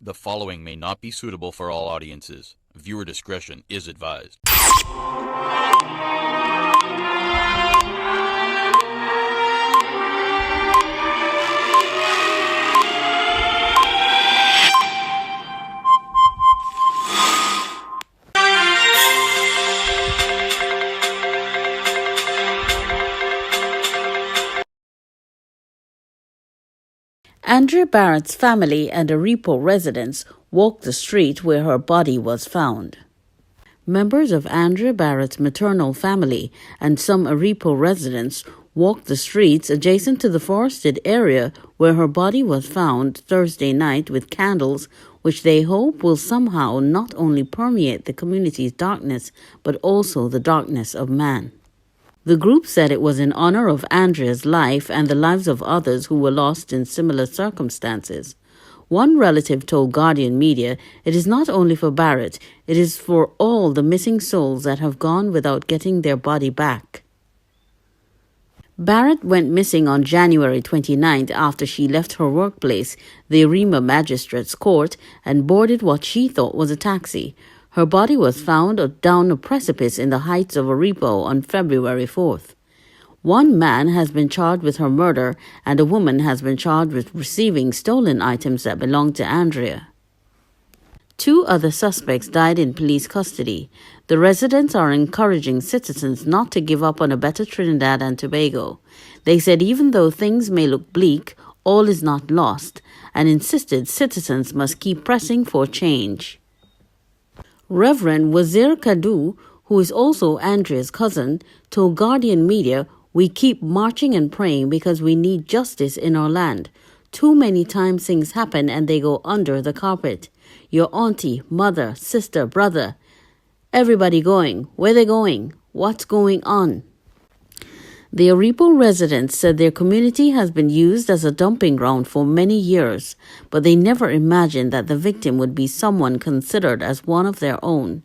The following may not be suitable for all audiences. Viewer discretion is advised. Andrea Bharatt's family and Aripo residents walked the street where her body was found. Members of Andrea Bharatt's maternal family and some Aripo residents walked the streets adjacent to the forested area where her body was found Thursday night with candles, which they hope will somehow not only permeate the community's darkness but also the darkness of man. The group said it was in honor of Andrea's life and the lives of others who were lost in similar circumstances. One relative told Guardian Media, "It is not only for Bharatt, it is for all the missing souls that have gone without getting their body back." Bharatt went missing on January 29th after she left her workplace, the Aripo Magistrates Court, and boarded what she thought was a taxi. Her body was found down a precipice in the heights of Aripo on February 4th. One man has been charged with her murder, and a woman has been charged with receiving stolen items that belonged to Andrea. Two other suspects died in police custody. The residents are encouraging citizens not to give up on a better Trinidad and Tobago. They said even though things may look bleak, all is not lost, and insisted citizens must keep pressing for change. Reverend Wazir Kadu, who is also Andrea's cousin, told Guardian Media, "We keep marching and praying because we need justice in our land. Too many times things happen and they go under the carpet. Your auntie, mother, sister, brother, everybody going. Where they going? What's going on?" The Aripo residents said their community has been used as a dumping ground for many years, but they never imagined that the victim would be someone considered as one of their own.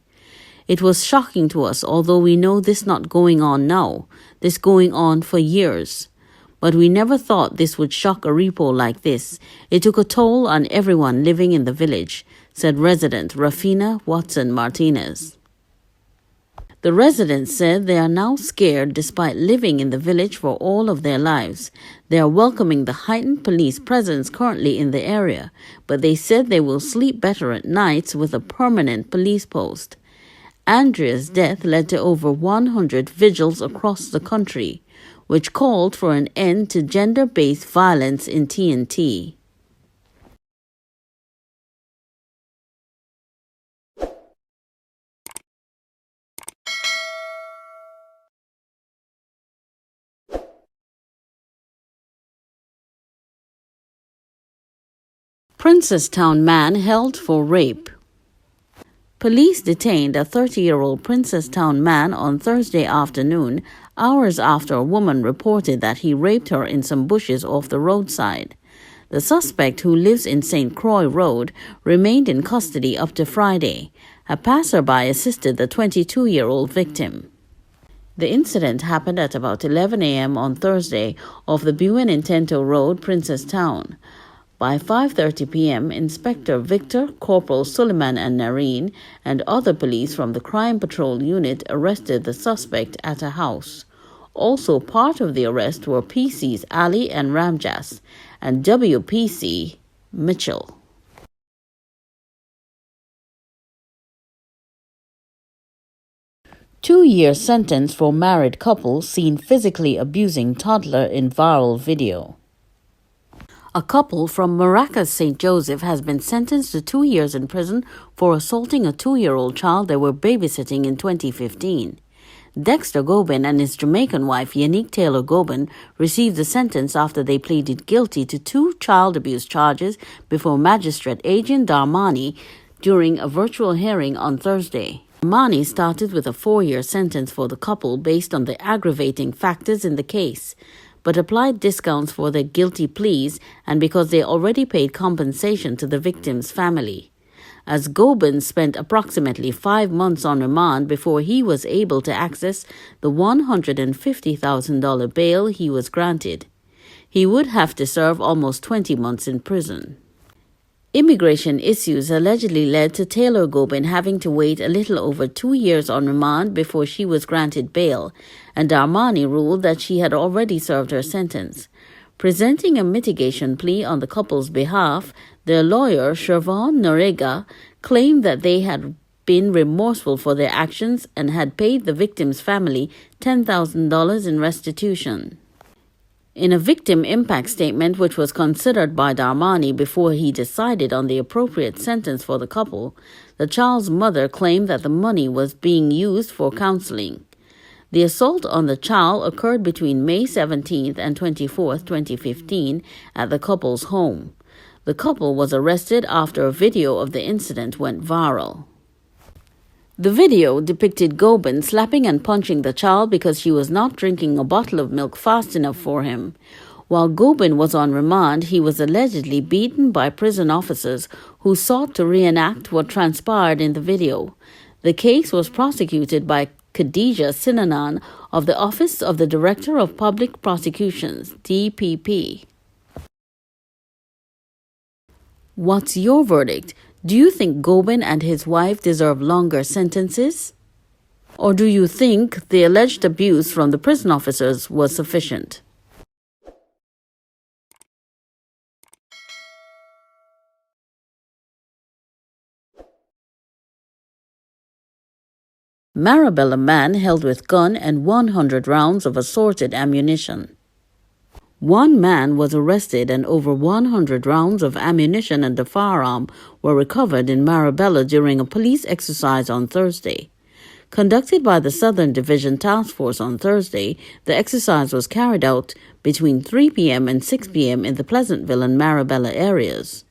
"It was shocking to us, although we know this not going on now, this going on for years. But we never thought this would shock Aripo like this. It took a toll on everyone living in the village," said resident Rafina Watson Martinez. The residents said they are now scared despite living in the village for all of their lives. They are welcoming the heightened police presence currently in the area, but they said they will sleep better at nights with a permanent police post. Andrea's death led to over 100 vigils across the country, which called for an end to gender-based violence in T&T. Princesstown man held for rape. Police detained a 30-year-old Princesstown man on Thursday afternoon, hours after a woman reported that he raped her in some bushes off the roadside. The suspect, who lives in St. Croix Road, remained in custody up to Friday. A passerby assisted the 22-year-old victim. The incident happened at about 11 a.m. on Thursday off the Buenintento Road, Princesstown. By 5:30 p.m., Inspector Victor, Corporal Suleiman and Nareen, and other police from the Crime Patrol unit arrested the suspect at a house. Also part of the arrest were PCs Ali and Ramjas and WPC Mitchell. Two-year sentence for married couple seen physically abusing toddler in viral video. A couple from Maracas, St. Joseph has been sentenced to 2 years in prison for assaulting a 2-year-old child they were babysitting in 2015. Dexter Gobin and his Jamaican wife, Yannick Taylor Gobin, received the sentence after they pleaded guilty to 2 child abuse charges before Magistrate Adrian Darmani during a virtual hearing on Thursday. Darmani started with a 4-year sentence for the couple based on the aggravating factors in the case, but applied discounts for their guilty pleas and because they already paid compensation to the victim's family. As Gobin spent approximately 5 months on remand before he was able to access the $150,000 bail he was granted. He would have to serve almost 20 months in prison. Immigration issues allegedly led to Taylor Gobin having to wait a little over 2 years on remand before she was granted bail, and Darmani ruled that she had already served her sentence. Presenting a mitigation plea on the couple's behalf, their lawyer, Shervon Norega, claimed that they had been remorseful for their actions and had paid the victim's family $10,000 in restitution. In a victim impact statement which was considered by Darmani before he decided on the appropriate sentence for the couple, the child's mother claimed that the money was being used for counseling. The assault on the child occurred between May 17th and 24th, 2015 at the couple's home. The couple was arrested after a video of the incident went viral. The video depicted Gobin slapping and punching the child because she was not drinking a bottle of milk fast enough for him. While Gobin was on remand, he was allegedly beaten by prison officers who sought to reenact what transpired in the video. The case was prosecuted by Khadija Sinanan of the Office of the Director of Public Prosecutions, DPP. What's your verdict? Do you think Gobin and his wife deserve longer sentences? Or do you think the alleged abuse from the prison officers was sufficient? Marabella man held with gun and 100 rounds of assorted ammunition. One man was arrested and over 100 rounds of ammunition and a firearm were recovered in Marabella during a police exercise on Thursday. Conducted by the Southern Division Task Force on Thursday, the exercise was carried out between 3 p.m. and 6 p.m. in the Pleasantville and Marabella areas.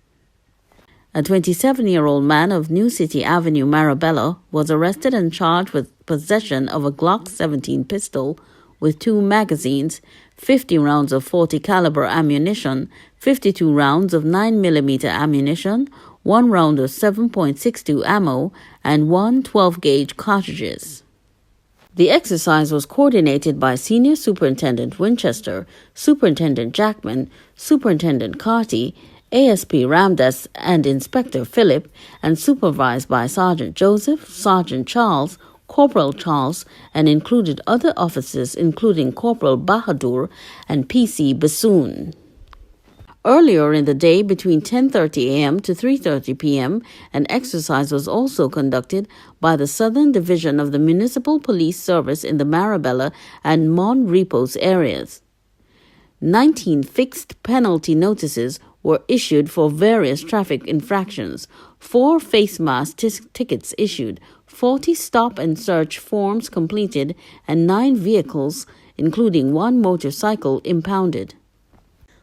A 27-year-old man of New City Avenue, Marabella, was arrested and charged with possession of a Glock 17 pistol with 2 magazines, 50 rounds of .40 caliber ammunition, 52 rounds of 9mm ammunition, 1 round of 7.62 ammo, and 1 12-gauge cartridges. The exercise was coordinated by Senior Superintendent Winchester, Superintendent Jackman, Superintendent Carty, ASP Ramdas, and Inspector Phillip, and supervised by Sergeant Joseph, Sergeant Charles, Corporal Charles, and included other officers including Corporal Bahadur and PC Bassoon. Earlier in the day, between 10:30 a.m. to 3:30 p.m., an exercise was also conducted by the Southern Division of the Municipal Police Service in the Marabella and Mon Repos areas. 19 fixed penalty notices were issued for various traffic infractions, 4 face mask tickets issued, 40 stop and search forms completed, and 9 vehicles, including 1 motorcycle, impounded.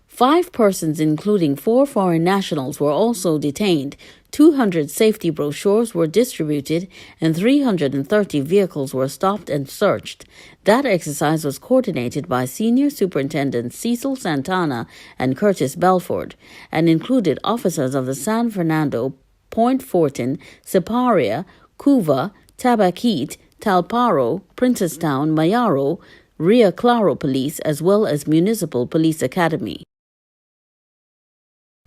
5 persons, including 4 foreign nationals, were also detained. 200 safety brochures were distributed, and 330 vehicles were stopped and searched. That exercise was coordinated by Senior Superintendents Cecil Santana and Curtis Belford, and included officers of the San Fernando, Point Fortin, Siparia, Cuva, Tabaquite, Talparo, Princestown, Mayaro, Rio Claro Police, as well as Municipal Police Academy.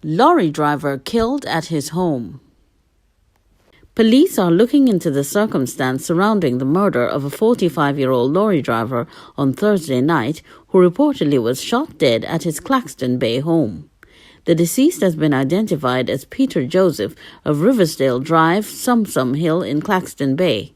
Lorry driver killed at his home. Police are looking into the circumstance surrounding the murder of a 45-year-old lorry driver on Thursday night who reportedly was shot dead at his Claxton Bay home. The deceased has been identified as Peter Joseph of Riversdale Drive, Sumsum Hill in Claxton Bay.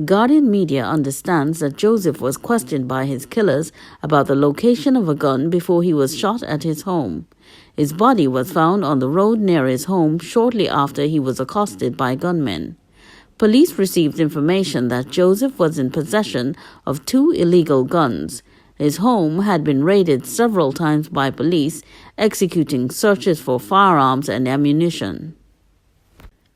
Guardian Media understands that Joseph was questioned by his killers about the location of a gun before he was shot at his home. His body was found on the road near his home shortly after he was accosted by gunmen. Police received information that Joseph was in possession of 2 illegal guns. His home had been raided several times by police, executing searches for firearms and ammunition.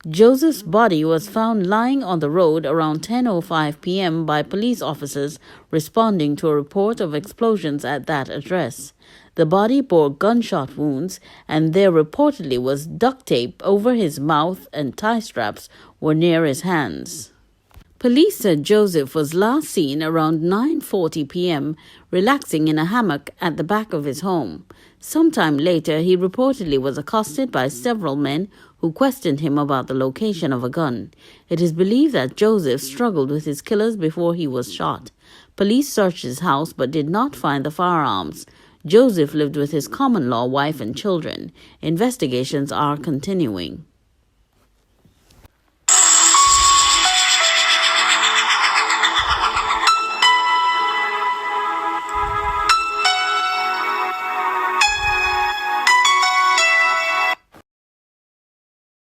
Joseph's body was found lying on the road around 10:05 p.m. by police officers responding to a report of explosions at that address. The body bore gunshot wounds, and there reportedly was duct tape over his mouth and tie straps were near his hands. Police said Joseph was last seen around 9:40 p.m. relaxing in a hammock at the back of his home. Sometime later, he reportedly was accosted by several men who questioned him about the location of a gun. It is believed that Joseph struggled with his killers before he was shot. Police searched his house but did not find the firearms. Joseph lived with his common-law wife and children. Investigations are continuing.